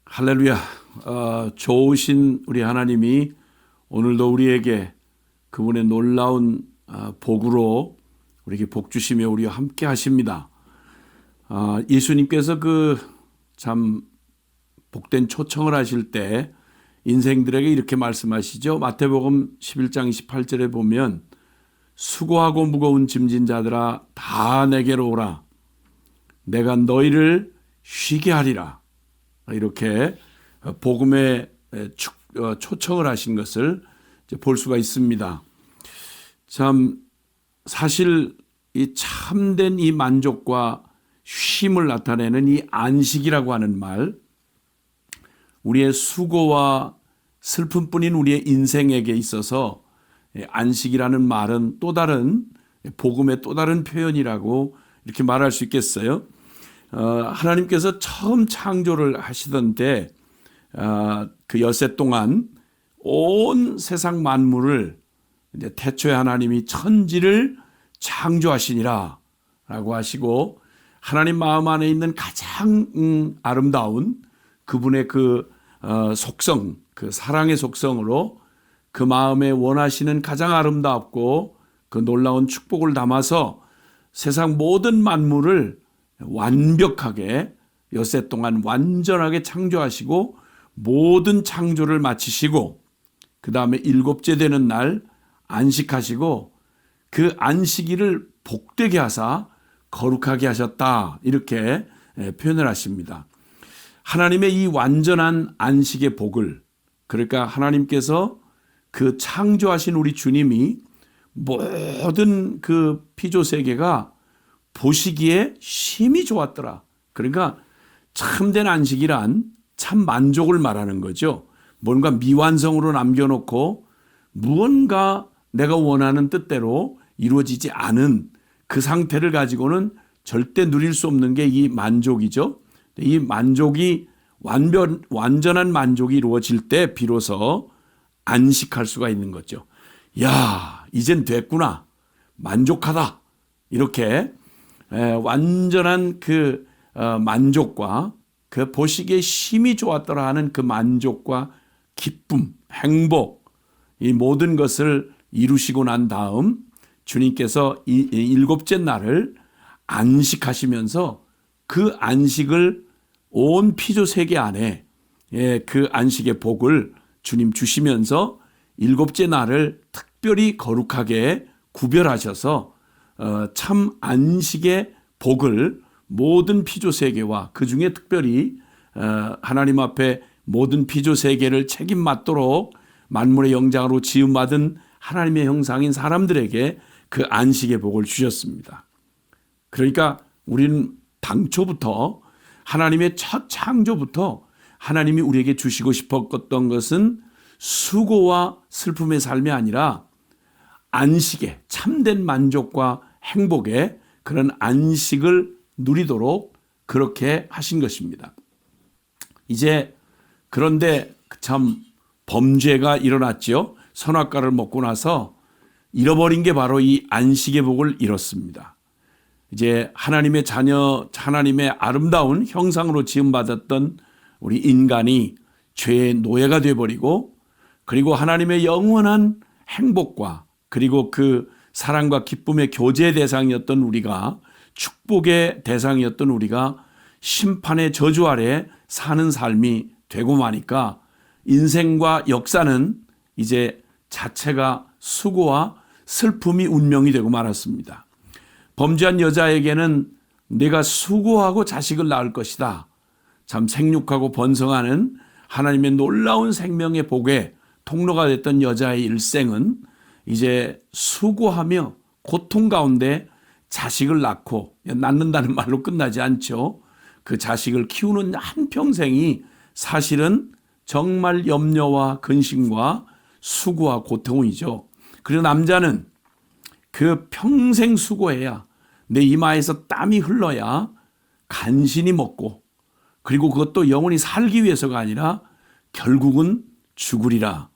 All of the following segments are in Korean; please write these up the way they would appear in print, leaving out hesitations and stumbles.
할렐루야. 좋으신 우리 하나님이 오늘도 우리에게 그분의 놀라운 복으로 우리에게 복 주시며 우리와 함께 하십니다. 예수님께서 참 복된 초청을 하실 때 인생들에게 이렇게 말씀하시죠. 마태복음 11장 28절에 보면 수고하고 무거운 짐진 자들아 다 내게로 오라. 내가 너희를 쉬게 하리라. 이렇게 복음에 초청을 하신 것을 볼 수가 있습니다. 참 사실 이 참된 이 만족과 쉼을 나타내는 이 안식이라고 하는 말, 우리의 수고와 슬픔뿐인 우리의 인생에게 있어서 안식이라는 말은 또 다른 복음의 또 다른 표현이라고 이렇게 말할 수 있겠어요. 하나님께서 처음 창조를 하시던 때 그 엿새 동안 온 세상 만물을 이제 태초에 하나님이 천지를 창조하시니라 라고 하시고, 하나님 마음 안에 있는 가장 아름다운 그분의 속성, 그 사랑의 속성으로 그 마음에 원하시는 가장 아름답고 그 놀라운 축복을 담아서 세상 모든 만물을 완벽하게 엿새 동안 완전하게 창조하시고 모든 창조를 마치시고 그 다음에 일곱째 되는 날 안식하시고 그 안식일을 복되게 하사 거룩하게 하셨다, 이렇게 표현을 하십니다. 하나님의 이 완전한 안식의 복을, 그러니까 하나님께서 그 창조하신 우리 주님이 모든 그 피조세계가 보시기에 심히 좋았더라. 그러니까 참된 안식이란 참 만족을 말하는 거죠. 뭔가 미완성으로 남겨놓고 무언가 내가 원하는 뜻대로 이루어지지 않은 그 상태를 가지고는 절대 누릴 수 없는 게 이 만족이죠. 이 만족이 완전한 만족이 이루어질 때 비로소 안식할 수가 있는 거죠. 야, 이젠 됐구나. 만족하다. 이렇게 완전한 만족과 그 보시기에 심히 좋았더라 하는 그 만족과 기쁨, 행복, 이 모든 것을 이루시고 난 다음 주님께서 이 일곱째 날을 안식하시면서 그 안식을 온 피조 세계 안에 그 안식의 복을 주님 주시면서 일곱째 날을 특별히 거룩하게 구별하셔서 참 안식의 복을 모든 피조 세계와 그 중에 특별히 하나님 앞에 모든 피조 세계를 책임 맡도록 만물의 영장으로 지음받은 하나님의 형상인 사람들에게 그 안식의 복을 주셨습니다. 그러니까 우리는 당초부터 하나님의 첫 창조부터 하나님이 우리에게 주시고 싶었던 것은 수고와 슬픔의 삶이 아니라 안식의 참된 만족과 행복의 그런 안식을 누리도록 그렇게 하신 것입니다. 이제 그런데 참 범죄가 일어났죠. 선악과를 먹고 나서 잃어버린 게 바로 이 안식의 복을 잃었습니다. 이제 하나님의 자녀, 하나님의 아름다운 형상으로 지음받았던 우리 인간이 죄의 노예가 되어버리고, 그리고 하나님의 영원한 행복과 그리고 그 사랑과 기쁨의 교제의 대상이었던 우리가, 축복의 대상이었던 우리가 심판의 저주 아래 사는 삶이 되고 마니까 인생과 역사는 이제 자체가 수고와 슬픔이 운명이 되고 말았습니다. 범죄한 여자에게는 내가 수고하고 자식을 낳을 것이다. 참 생육하고 번성하는 하나님의 놀라운 생명의 복에 통로가 됐던 여자의 일생은 이제 수고하며 고통 가운데 자식을 낳는다는 말로 끝나지 않죠. 그 자식을 키우는 한평생이 사실은 정말 염려와 근심과 수고와 고통이죠. 그리고 남자는 그 평생 수고해야, 내 이마에서 땀이 흘러야 간신히 먹고, 그리고 그것도 영원히 살기 위해서가 아니라 결국은 죽으리라.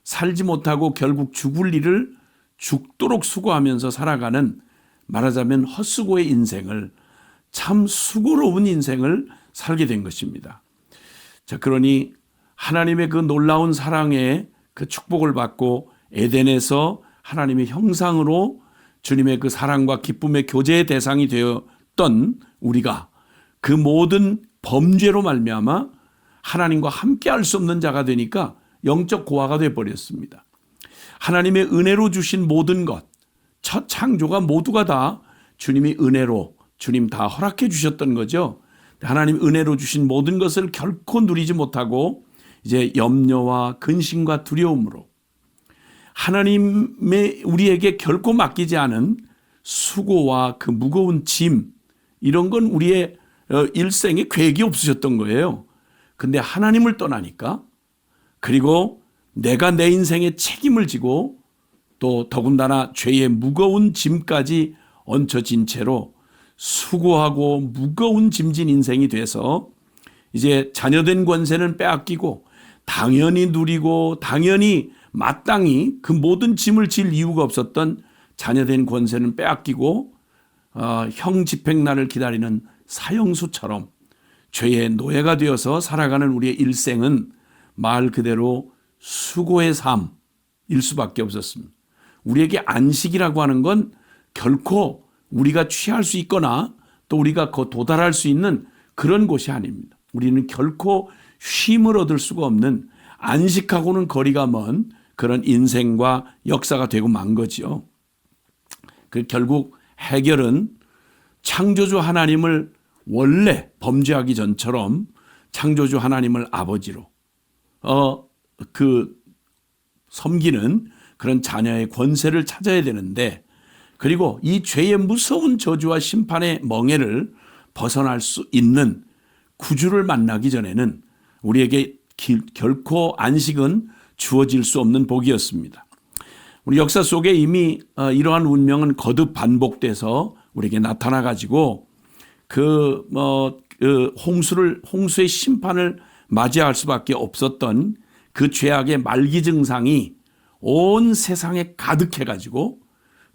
살지 못하고 결국 죽을 일을 죽도록 수고하면서 살아가는, 말하자면 헛수고의 인생을, 참 수고로운 인생을 살게 된 것입니다. 자, 그러니 하나님의 그 놀라운 사랑의 그 축복을 받고 에덴에서 하나님의 형상으로 주님의 그 사랑과 기쁨의 교제의 대상이 되었던 우리가 그 모든 범죄로 말미암아 하나님과 함께 할 수 없는 자가 되니까 영적 고아가 되어버렸습니다. 하나님의 은혜로 주신 모든 것, 첫 창조가 모두가 다 주님이 은혜로 주님 다 허락해 주셨던 거죠. 하나님 은혜로 주신 모든 것을 결코 누리지 못하고 이제 염려와 근심과 두려움으로 하나님의 우리에게 결코 맡기지 않은 수고와 그 무거운 짐, 이런 건 우리의 일생에 계획이 없으셨던 거예요. 근데 하나님을 떠나니까, 그리고 내가 내 인생의 책임을 지고 또 더군다나 죄의 무거운 짐까지 얹혀진 채로 수고하고 무거운 짐진 인생이 돼서 이제 자녀된 권세는 빼앗기고 당연히 누리고 당연히 마땅히 그 모든 짐을 질 이유가 없었던 자녀된 권세는 빼앗기고 형 집행날을 기다리는 사형수처럼 죄의 노예가 되어서 살아가는 우리의 일생은 말 그대로 수고의 삶일 수밖에 없었습니다. 우리에게 안식이라고 하는 건 결코 우리가 취할 수 있거나 또 우리가 도달할 수 있는 그런 곳이 아닙니다. 우리는 결코 쉼을 얻을 수가 없는, 안식하고는 거리가 먼 그런 인생과 역사가 되고 만 거죠. 결국 해결은 창조주 하나님을 원래 범죄하기 전처럼 창조주 하나님을 아버지로 섬기는 그런 자녀의 권세를 찾아야 되는데, 그리고 이 죄의 무서운 저주와 심판의 멍에를 벗어날 수 있는 구주를 만나기 전에는 우리에게 결코 안식은 주어질 수 없는 복이었습니다. 우리 역사 속에 이미 이러한 운명은 거듭 반복돼서 우리에게 나타나 가지고 홍수의 심판을 맞이할 수밖에 없었던 그 죄악의 말기 증상이 온 세상에 가득해 가지고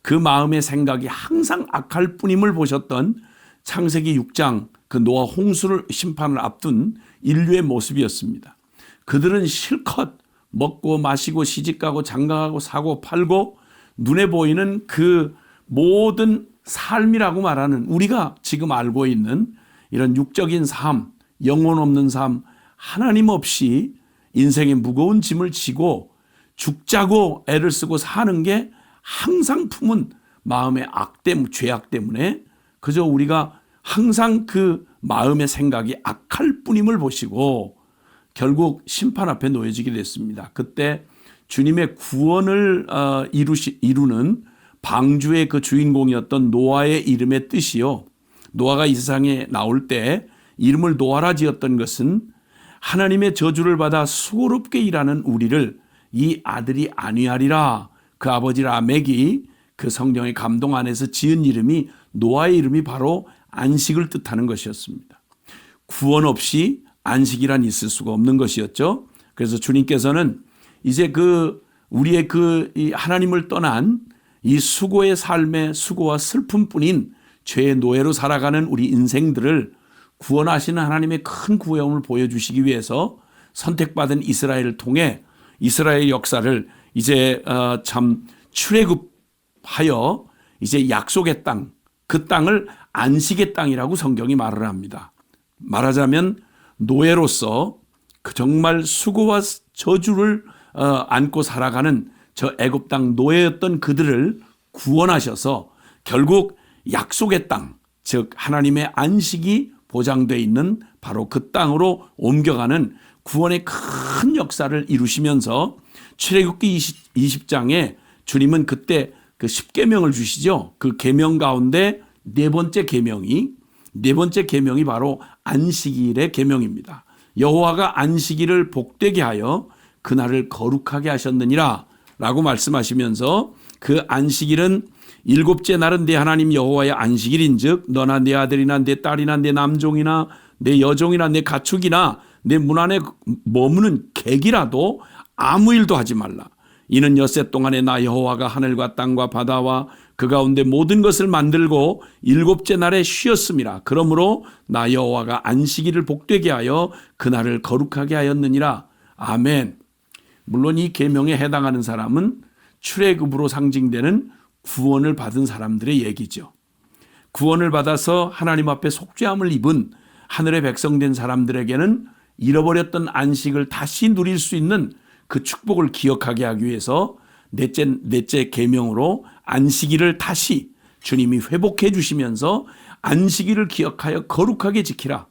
그 마음의 생각이 항상 악할 뿐임을 보셨던 창세기 6장 그 노아 홍수를 심판을 앞둔 인류의 모습이었습니다. 그들은 실컷 먹고 마시고 시집가고 장가가고 사고 팔고 눈에 보이는 그 모든 삶이라고 말하는 우리가 지금 알고 있는 이런 육적인 삶, 영혼 없는 삶, 하나님 없이 인생의 무거운 짐을 지고 죽자고 애를 쓰고 사는 게 항상 품은 마음의 죄악 때문에 그저 우리가 항상 그 마음의 생각이 악할 뿐임을 보시고 결국 심판 앞에 놓여지게 됐습니다. 그때 주님의 구원을 이루는 방주의 그 주인공이었던 노아의 이름의 뜻이요, 노아가 이 세상에 나올 때 이름을 노아라 지었던 것은 하나님의 저주를 받아 수고롭게 일하는 우리를 이 아들이 안위하리라, 그 아버지 라멕이 그 성령의 감동 안에서 지은 이름이, 노아의 이름이 바로 안식을 뜻하는 것이었습니다. 구원 없이 안식이란 있을 수가 없는 것이었죠. 그래서 주님께서는 이제 우리의 이 하나님을 떠난 이 수고의 삶의 수고와 슬픔뿐인 죄의 노예로 살아가는 우리 인생들을 구원하시는 하나님의 큰 구원을 보여주시기 위해서 선택받은 이스라엘을 통해 이스라엘 역사를 이제 참 출애굽하여 이제 약속의 땅, 그 땅을 안식의 땅이라고 성경이 말을 합니다. 말하자면 노예로서 그 정말 수고와 저주를 안고 살아가는 저 애굽 땅 노예였던 그들을 구원하셔서 결국 약속의 땅, 즉 하나님의 안식이 보장되어 있는 바로 그 땅으로 옮겨가는 구원의 큰 역사를 이루시면서 출애굽기 20장에 주님은 그때 그 10계명을 주시죠. 그 계명 가운데 네 번째 계명이 바로 안식일의 계명입니다. 여호와가 안식일을 복되게 하여 그날을 거룩하게 하셨느니라 라고 말씀하시면서 그 안식일은 일곱째 날은 내 하나님 여호와의 안식일인즉 너나 내 아들이나 내 딸이나 내 남종이나 내 여종이나 내 가축이나 내 문 안에 머무는 객이라도 아무 일도 하지 말라. 이는 엿새 동안에 나 여호와가 하늘과 땅과 바다와 그 가운데 모든 것을 만들고 일곱째 날에 쉬었음이라. 그러므로 나 여호와가 안식일을 복되게 하여 그날을 거룩하게 하였느니라. 아멘. 물론 이 계명에 해당하는 사람은 출애굽으로 상징되는 구원을 받은 사람들의 얘기죠. 구원을 받아서 하나님 앞에 속죄함을 입은 하늘의 백성된 사람들에게는 잃어버렸던 안식을 다시 누릴 수 있는 그 축복을 기억하게 하기 위해서 넷째 계명으로 안식일을 다시 주님이 회복해 주시면서 안식일을 기억하여 거룩하게 지키라.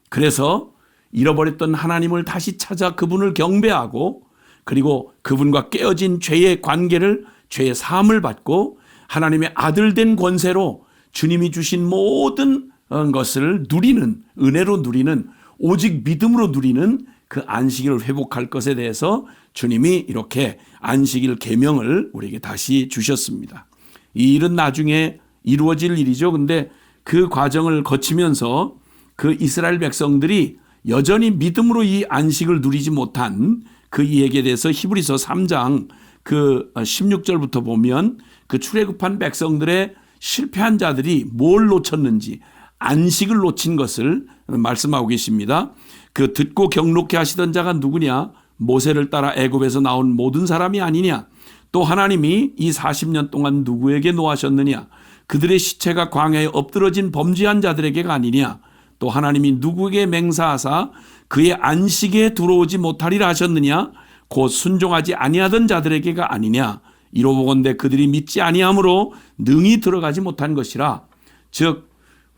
그래서 잃어버렸던 하나님을 다시 찾아 그분을 경배하고 그리고 그분과 깨어진 죄의 관계를 죄의 사함을 받고 하나님의 아들 된 권세로 주님이 주신 모든 것을 누리는, 은혜로 누리는, 오직 믿음으로 누리는 그 안식일을 회복할 것에 대해서 주님이 이렇게 안식일 계명을 우리에게 다시 주셨습니다. 이 일은 나중에 이루어질 일이죠. 근데 그 과정을 거치면서 그 이스라엘 백성들이 여전히 믿음으로 이 안식을 누리지 못한 그 이야기에 대해서 히브리서 3장 그 16절부터 보면 그 출애굽한 백성들의 실패한 자들이 뭘 놓쳤는지 안식을 놓친 것을 말씀하고 계십니다. 그 듣고 경록케 하시던 자가 누구냐? 모세를 따라 애굽에서 나온 모든 사람이 아니냐? 또 하나님이 이 40년 동안 누구에게 노하셨느냐? 그들의 시체가 광야에 엎드러진 범죄한 자들에게가 아니냐? 또 하나님이 누구에게 맹사하사 그의 안식에 들어오지 못하리라 하셨느냐? 곧 순종하지 아니하던 자들에게가 아니냐? 이로보건대 그들이 믿지 아니함으로 능히 들어가지 못한 것이라. 즉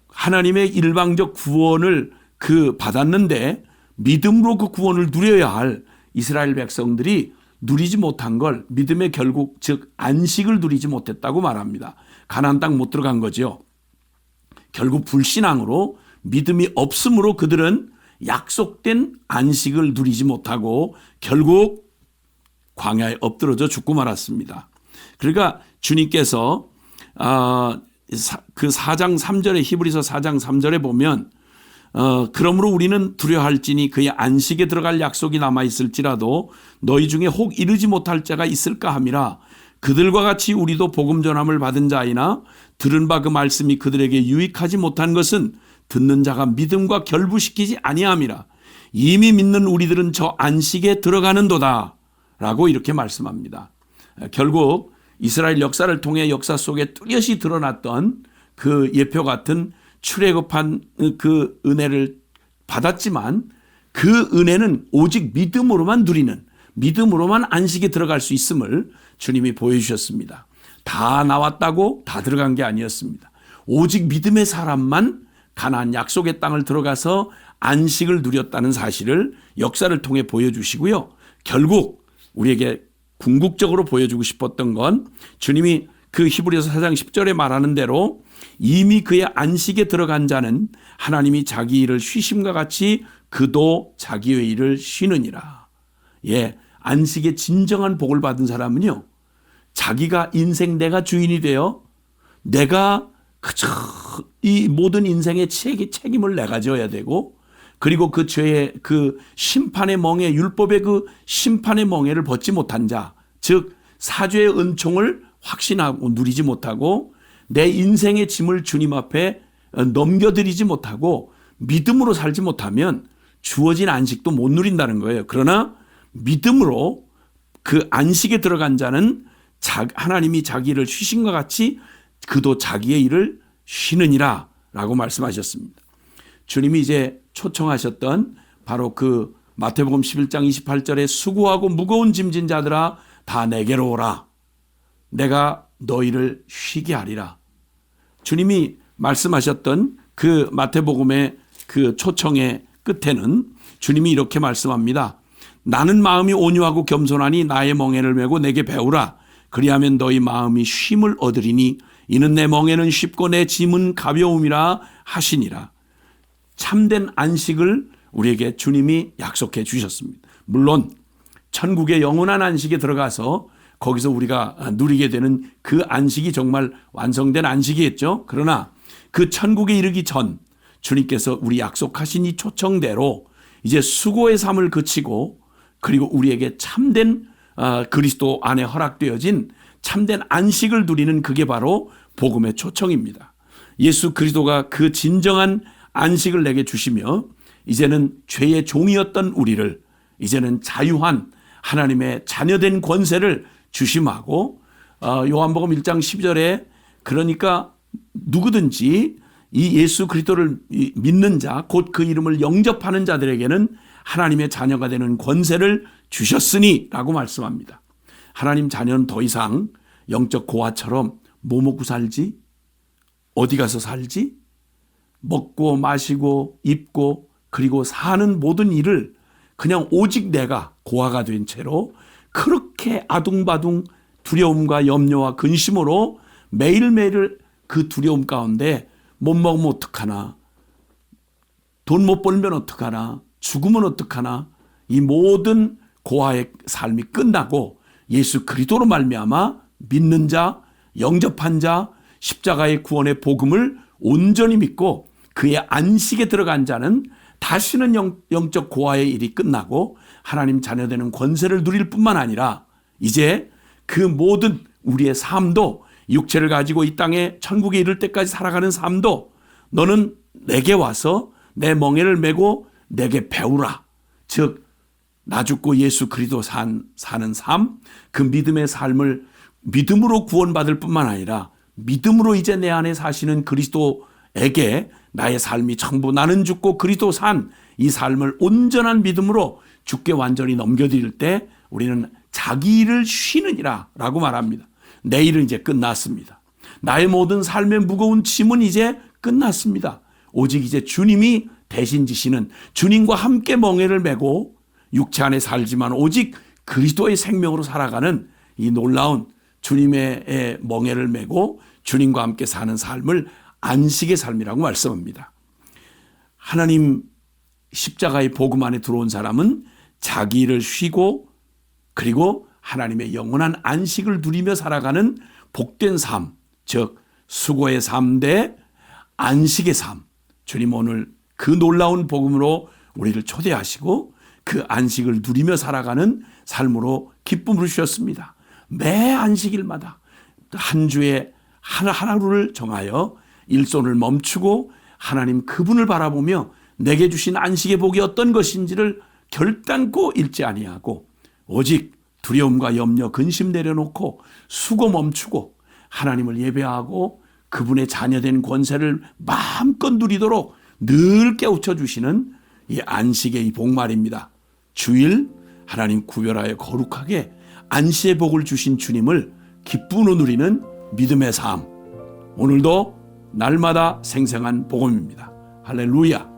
하나님의 일방적 구원을 받았는데 믿음으로 그 구원을 누려야 할 이스라엘 백성들이 누리지 못한 걸 믿음의 결국 즉 안식을 누리지 못했다고 말합니다. 가나안 땅 못 들어간 거죠. 결국 불신앙으로 믿음이 없으므로 그들은 약속된 안식을 누리지 못하고 결국 광야에 엎드러져 죽고 말았습니다. 그러니까 주님께서 그 4장 3절에 히브리서 4장 3절에 보면 그러므로 우리는 두려워할지니 그의 안식에 들어갈 약속이 남아있을지라도 너희 중에 혹 이르지 못할 자가 있을까 함이라. 그들과 같이 우리도 복음 전함을 받은 자이나 들은 바 그 말씀이 그들에게 유익하지 못한 것은 듣는 자가 믿음과 결부시키지 아니함이라. 이미 믿는 우리들은 저 안식에 들어가는도다 라고 이렇게 말씀합니다. 결국 이스라엘 역사를 통해 역사 속에 뚜렷이 드러났던 그 예표 같은 출애굽한 그 은혜를 받았지만 그 은혜는 오직 믿음으로만 누리는, 믿음으로만 안식에 들어갈 수 있음을 주님이 보여주셨습니다. 다 나왔다고 다 들어간 게 아니었습니다. 오직 믿음의 사람만 가나안 약속의 땅을 들어가서 안식을 누렸다는 사실을 역사를 통해 보여주시고요. 결국 우리에게 궁극적으로 보여주고 싶었던 건 주님이 그 히브리서 4장 10절에 말하는 대로 이미 그의 안식에 들어간 자는 하나님이 자기 일을 쉬심과 같이 그도 자기의 일을 쉬느니라. 예, 안식의 진정한 복을 받은 사람은요, 자기가 인생 내가 주인이 되어 내가 그저 이 모든 인생의 책임을 내가 져야 되고 그리고 그 죄의 그 심판의 멍에 율법의 그 심판의 멍에를 벗지 못한 자, 즉 사죄의 은총을 확신하고 누리지 못하고 내 인생의 짐을 주님 앞에 넘겨드리지 못하고 믿음으로 살지 못하면 주어진 안식도 못 누린다는 거예요. 그러나 믿음으로 그 안식에 들어간 자는 하나님이 자기 일을 쉬신과 같이 그도 자기의 일을 쉬느니라 라고 말씀하셨습니다. 주님이 이제 초청하셨던 바로 그 마태복음 11장 28절에 수고하고 무거운 짐진 자들아 다 내게로 오라. 내가 너희를 쉬게 하리라. 주님이 말씀하셨던 그 마태복음의 그 초청의 끝에는 주님이 이렇게 말씀합니다. 나는 마음이 온유하고 겸손하니 나의 멍에를 메고 내게 배우라. 그리하면 너희 마음이 쉼을 얻으리니 이는 내 멍에는 쉽고 내 짐은 가벼움이라 하시니라. 참된 안식을 우리에게 주님이 약속해 주셨습니다. 물론 천국의 영원한 안식에 들어가서 거기서 우리가 누리게 되는 그 안식이 정말 완성된 안식이겠죠. 그러나 그 천국에 이르기 전 주님께서 우리 약속하신 이 초청대로 이제 수고의 삶을 그치고 그리고 우리에게 참된 그리스도 안에 허락되어진 참된 안식을 누리는 그게 바로 복음의 초청입니다. 예수 그리스도가 그 진정한 안식을 내게 주시며 이제는 죄의 종이었던 우리를 이제는 자유한 하나님의 자녀된 권세를 주심하고 요한복음 1장 12절에 그러니까 누구든지 이 예수 그리스도를 믿는 자 곧 그 이름을 영접하는 자들에게는 하나님의 자녀가 되는 권세를 주셨으니 라고 말씀합니다. 하나님 자녀는 더 이상 영적 고아처럼 뭐 먹고 살지? 어디 가서 살지? 먹고 마시고 입고 그리고 사는 모든 일을 그냥 오직 내가 고아가 된 채로 그렇게 아둥바둥 두려움과 염려와 근심으로 매일매일 그 두려움 가운데 못 먹으면 어떡하나, 돈 못 벌면 어떡하나, 죽으면 어떡하나, 이 모든 고아의 삶이 끝나고 예수 그리스도로 말미암아 믿는 자, 영접한 자, 십자가의 구원의 복음을 온전히 믿고 그의 안식에 들어간 자는 다시는 영적 고아의 일이 끝나고 하나님 자녀되는 권세를 누릴 뿐만 아니라 이제 그 모든 우리의 삶도 육체를 가지고 이 땅에 천국에 이를 때까지 살아가는 삶도 너는 내게 와서 내 멍에를 메고 내게 배우라. 즉 나 죽고 예수 그리스도 사는 삶, 그 믿음의 삶을 믿음으로 구원받을 뿐만 아니라 믿음으로 이제 내 안에 사시는 그리스도에게 나의 삶이 전부 나는 죽고 그리스도 산 이 삶을 온전한 믿음으로 주께 완전히 넘겨드릴 때 우리는 자기 일을 쉬느니라 라고 말합니다. 내 일은 이제 끝났습니다. 나의 모든 삶의 무거운 짐은 이제 끝났습니다. 오직 이제 주님이 대신 지시는 주님과 함께 멍에를 메고 육체 안에 살지만 오직 그리스도의 생명으로 살아가는 이 놀라운 주님의 멍에를 메고 주님과 함께 사는 삶을 안식의 삶이라고 말씀합니다. 하나님 십자가의 복음 안에 들어온 사람은 자기 일을 쉬고 그리고 하나님의 영원한 안식을 누리며 살아가는 복된 삶, 즉 수고의 삶 대 안식의 삶. 주님 오늘 그 놀라운 복음으로 우리를 초대하시고 그 안식을 누리며 살아가는 삶으로 기쁨을 주셨습니다. 매 안식일마다 한 주에 하루를 정하여 일손을 멈추고 하나님 그분을 바라보며 내게 주신 안식의 복이 어떤 것인지를 결단코 잃지 아니하고 오직 두려움과 염려, 근심 내려놓고 수고 멈추고 하나님을 예배하고 그분의 자녀된 권세를 마음껏 누리도록 늘 깨우쳐 주시는 이 안식의 이 복말입니다. 주일 하나님 구별하여 거룩하게 안식의 복을 주신 주님을 기쁨으로 누리는 믿음의 삶. 오늘도 날마다 생생한 복음입니다. 할렐루야.